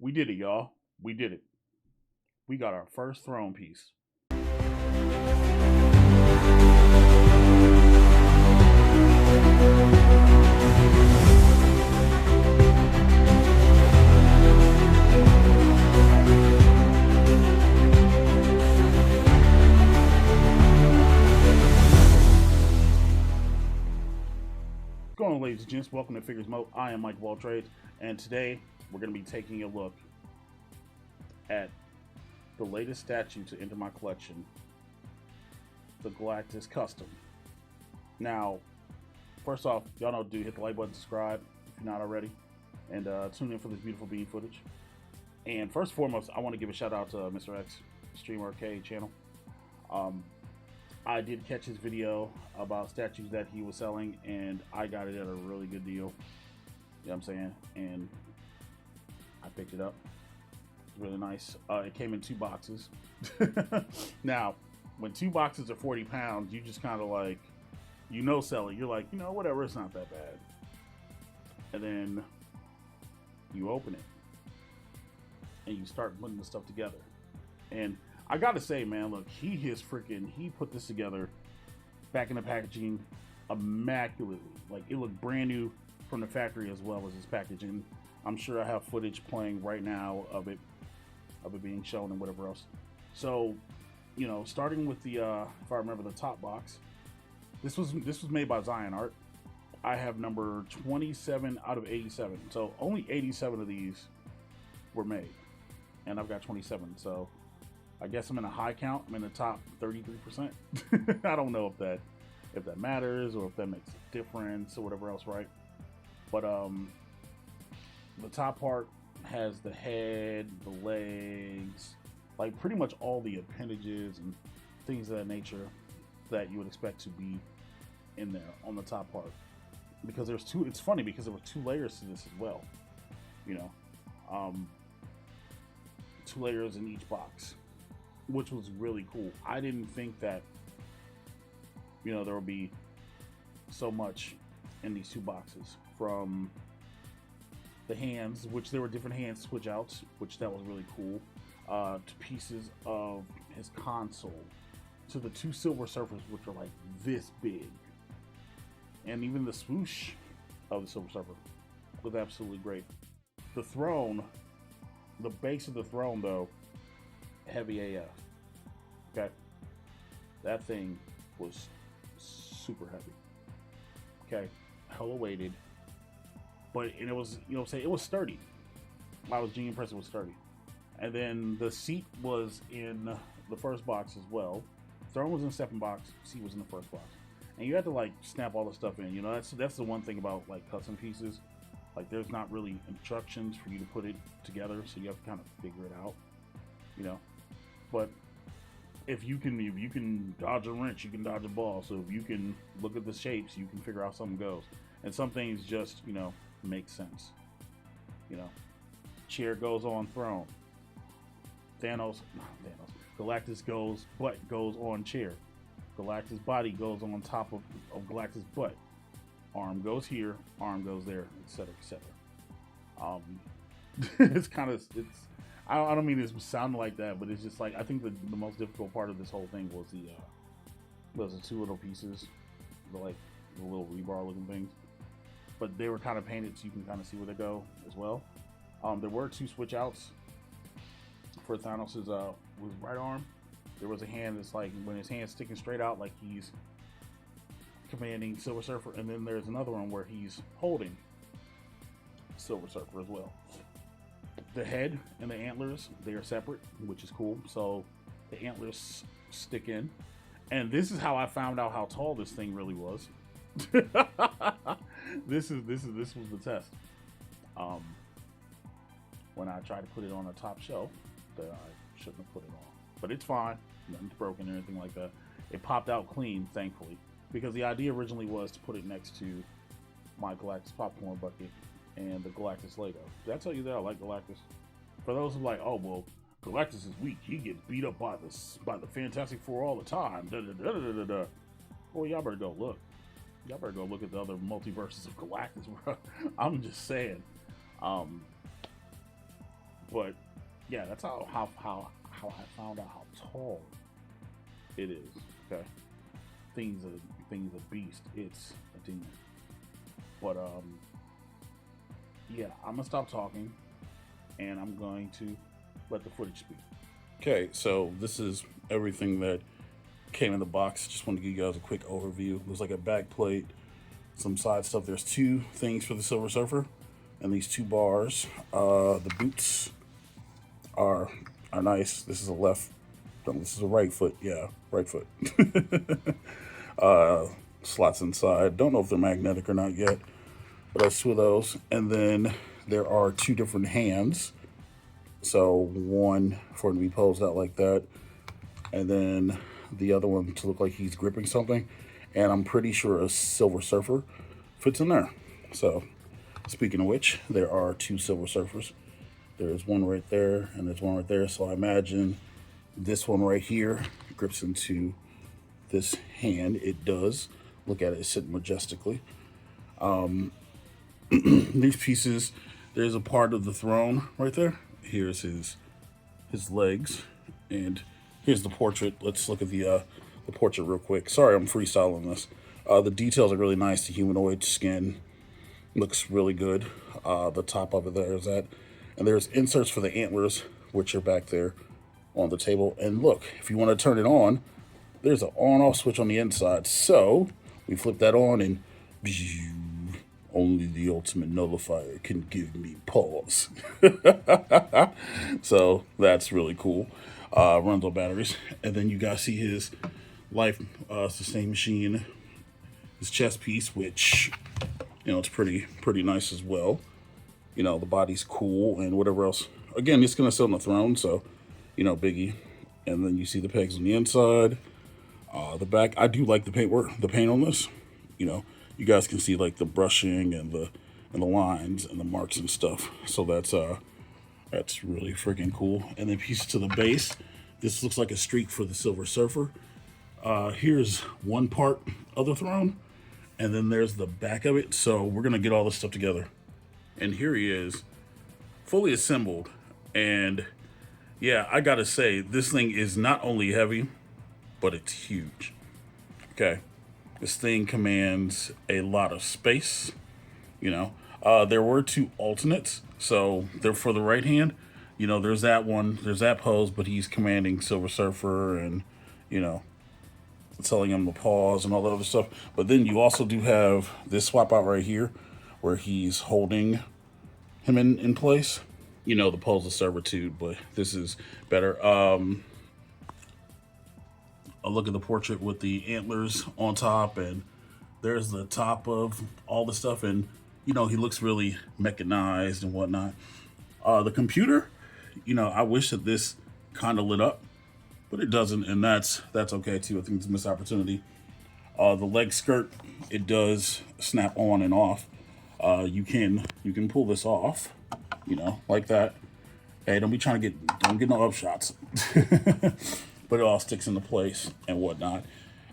We did it, y'all. We did it. We got our first throne piece. What's going on, ladies and gents? Welcome to FiguresMOAT. I am Mike Trades, and today we're going to be taking a look at the latest statue to enter my collection, the Glactus Custom. Now, first off, y'all know, do hit the like button, subscribe if you're not already, and tune in for this beautiful bean footage. And first and foremost, I want to give a shout out to Mr. X Stream Arcade channel. I did catch his video about statues that he was selling, and I got it at a really good deal. You know what I'm saying? And I picked it up. It's really nice. It came in 2 boxes. Now, when 2 boxes are 40 pounds, you just kind of like, sell it. You're like, whatever, it's not that bad. And then you open it, and you start putting the stuff together. And I gotta say, man, look, he put this together back in the packaging immaculately. Like, it looked brand new from the factory as well as his packaging. I'm sure I have footage playing right now of it being shown and whatever else. So, starting with the if I remember, the top box. This was made by Xionart. I have number 27 out of 87. So only 87 of these were made, and I've got 27. So I guess I'm in a high count. I'm in the top 33%. I don't know if that matters or if that makes a difference or whatever else, right? But the top part has the head, the legs, like pretty much all the appendages and things of that nature that you would expect to be in there on the top part. Because there's 2. It's funny because there were 2 layers to this as well. 2 layers in each box, which was really cool. I didn't think that there would be so much in these 2 boxes. From the hands, which there were different hand switch outs, which that was really cool, to pieces of his console, to the 2 silver surfers, which are like this big, and even the swoosh of the silver surfer was absolutely great. The throne, the base of the throne though, heavy AF. Okay, that thing was super heavy. Okay, hella weighted, and it was, it was sturdy. I was genuinely impressed. It was sturdy. And then the seat was in the first box as well. Throne was in the second box. Seat was in the first box. And you had to like snap all the stuff in. That's the one thing about like custom pieces. Like, there's not really instructions for you to put it together, so you have to kind of figure it out. But if you can dodge a wrench, you can dodge a ball. So if you can look at the shapes, you can figure out something goes. And some things just make sense. Chair goes on throne. Galactus butt goes on chair. Galactus body goes on top of Galactus butt. Arm goes here, arm goes there, etc., etc. I don't mean to sound like that, but it's just like, I think the most difficult part of this whole thing was the 2 little pieces, the little rebar looking things. But they were kind of painted so you can kind of see where they go as well. There were 2 switch outs for Thanos's right arm. There was a hand that's like, when his hand's sticking straight out like he's commanding Silver Surfer, and then there's another one where he's holding Silver Surfer as well. The head and the antlers, they are separate, which is cool. So the antlers stick in, and this is how I found out how tall this thing really was. This was the test. When I tried to put it on a top shelf that I shouldn't have put it on, but it's fine. Nothing's broken or anything like that. It popped out clean, thankfully, because the idea originally was to put it next to my Galactus popcorn bucket and the Galactus Lego. Did I tell you that I like Galactus? For those who are like, oh well, Galactus is weak. He gets beat up by the Fantastic Four all the time. Well, y'all better go look. Y'all better go look at the other multiverses of Galactus, bro. I'm just saying. But yeah, that's how I found out how tall it is. Okay, things a beast. It's a demon. But yeah, I'm gonna stop talking, and I'm going to let the footage speak. Okay, so this is everything that came in the box. Just want to give you guys a quick overview. Looks like a back plate, some side stuff. There's two things for the Silver Surfer, and these two bars. The boots are nice. This is a left. No, this is a right foot. Yeah, right foot. Slots inside. Don't know if they're magnetic or not yet, but that's two of those. And then there are two different hands. So one for him to be posed out like that, and then the other one to look like he's gripping something. And I'm pretty sure a Silver Surfer fits in there. So speaking of which, there are two Silver Surfers. There's one right there, and there's one right there. So I imagine this one right here grips into this hand. It does. Look at it, it's sitting majestically. These pieces, there's a part of the throne right there. Here's his legs, and here's the portrait. Let's look at the portrait real quick. Sorry, I'm freestyling this. The details are really nice. The humanoid skin looks really good. The top of it there is that, and there's inserts for the antlers, which are back there on the table. And look, if you want to turn it on, there's an on-off switch on the inside. So we flip that on, and only the ultimate nullifier can give me pause. So that's really cool. Runs on batteries. And then you guys see his life sustain machine, his chest piece, which, you know, it's pretty nice as well. You know, the body's cool and whatever else. Again, it's going to sit on the throne, so, you know, biggie. And then you see the pegs on the inside. The back, I do like the paint on this. You know, you guys can see like the brushing and the lines and the marks and stuff. So that's really freaking cool. And then pieces to the base. This looks like a streak for the Silver Surfer. Here's one part of the throne, and then there's the back of it. So we're gonna get all this stuff together. And here he is, fully assembled. And yeah, I gotta say, this thing is not only heavy, but it's huge. Okay, this thing commands a lot of space. You know, there were two alternates, so they're for the right hand. You know, there's that one, there's that pose, but he's commanding Silver Surfer and, you know, telling him to pause and all that other stuff. But then you also do have this swap out right here where he's holding him in place. You know, the pose of servitude, but this is better. A look at the portrait with the antlers on top, and there's the top of all the stuff, and you know, he looks really mechanized and whatnot. The computer, you know, I wish that this kind of lit up, but it doesn't, and that's okay too. I think it's a missed opportunity. The leg skirt, it does snap on and off. You can pull this off, you know, like that. Hey, don't get no upshots. But it all sticks into place and whatnot.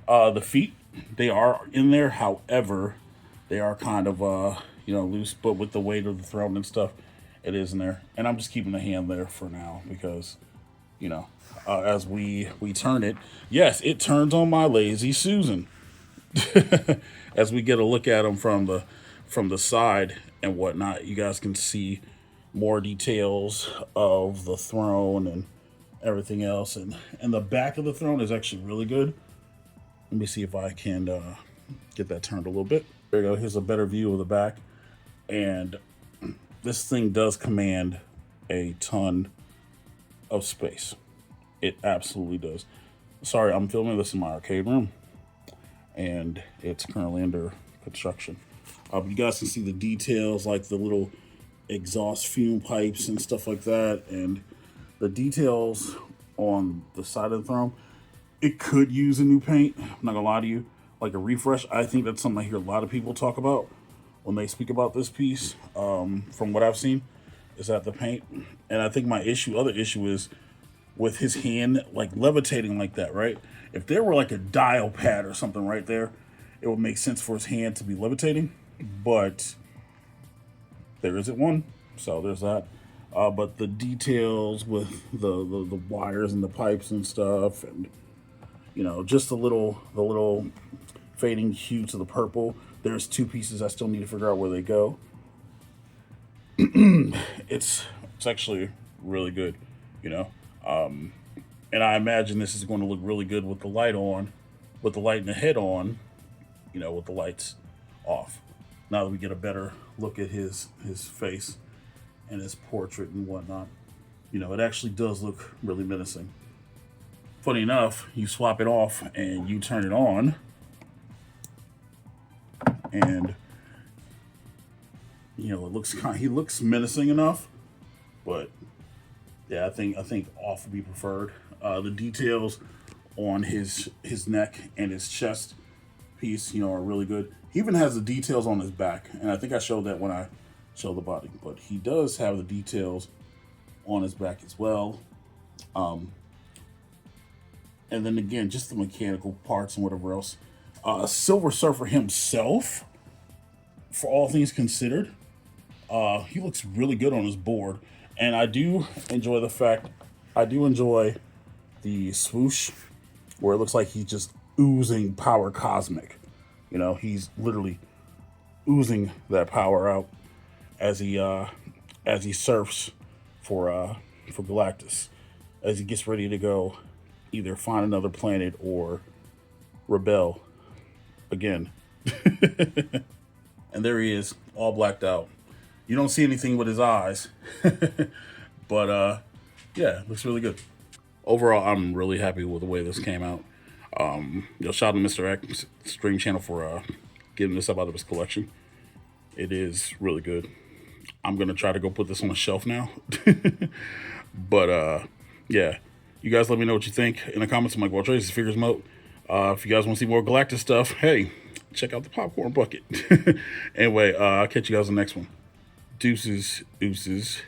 The feet, they are in there. However, they are kind of, you know, loose, but with the weight of the throne and stuff, it is in there. And I'm just keeping the hand there for now because, you know, as we turn it, yes, it turns on my lazy Susan. As we get a look at them from the side and whatnot, you guys can see more details of the throne and everything else, and the back of the throne is actually really good. Let me see if I can get that turned a little bit. There you go. Here's a better view of the back, and this thing does command a ton of space. It absolutely does. Sorry, I'm filming this in my arcade room, and it's currently under construction. You guys can see the details, like the little exhaust fume pipes and stuff like that, and the details on the side of the throne. It could use a new paint. I'm not gonna lie to you, like a refresh. I think that's something I hear a lot of people talk about when they speak about this piece. From what I've seen, is that the paint. And I think my other issue is with his hand like levitating like that, right? If there were like a dial pad or something right there, it would make sense for his hand to be levitating, but there isn't one. So there's that. but the details with the wires and the pipes and stuff, and you know, just the little fading hue to the purple. There's two pieces I still need to figure out where they go. It's actually really good, you know. And I imagine this is going to look really good with the light on, with the light in the head on, you know, with the lights off. Now that we get a better look at his face and his portrait and whatnot, you know, it actually does look really menacing. Funny enough, you swap it off and you turn it on, and you know, it looks he looks menacing enough, but yeah, I think off would be preferred. The details on his neck and his chest piece, you know, are really good. He even has the details on his back, and I think I showed that when I showed the body. But he does have the details on his back as well. And then again, just the mechanical parts and whatever else. Silver Surfer himself, for all things considered, he looks really good on his board. And I do enjoy the fact, I do enjoy the swoosh, where it looks like he's just oozing power cosmic. You know, he's literally oozing that power out as he surfs for Galactus, as he gets ready to go either find another planet or rebel again. And there he is, all blacked out. You don't see anything with his eyes, but yeah, looks really good. Overall, I'm really happy with the way this came out. You know, shout out to Mr. X Stream Channel for getting this up out of his collection. It is really good. I'm gonna try to go put this on a shelf now. But yeah, you guys let me know what you think in the comments. I'm like, well, Trace, FiguresMOAT. If you guys want to see more Galactus stuff, hey, check out the popcorn bucket. Anyway, I'll catch you guys on the next one. Deuces, ooses.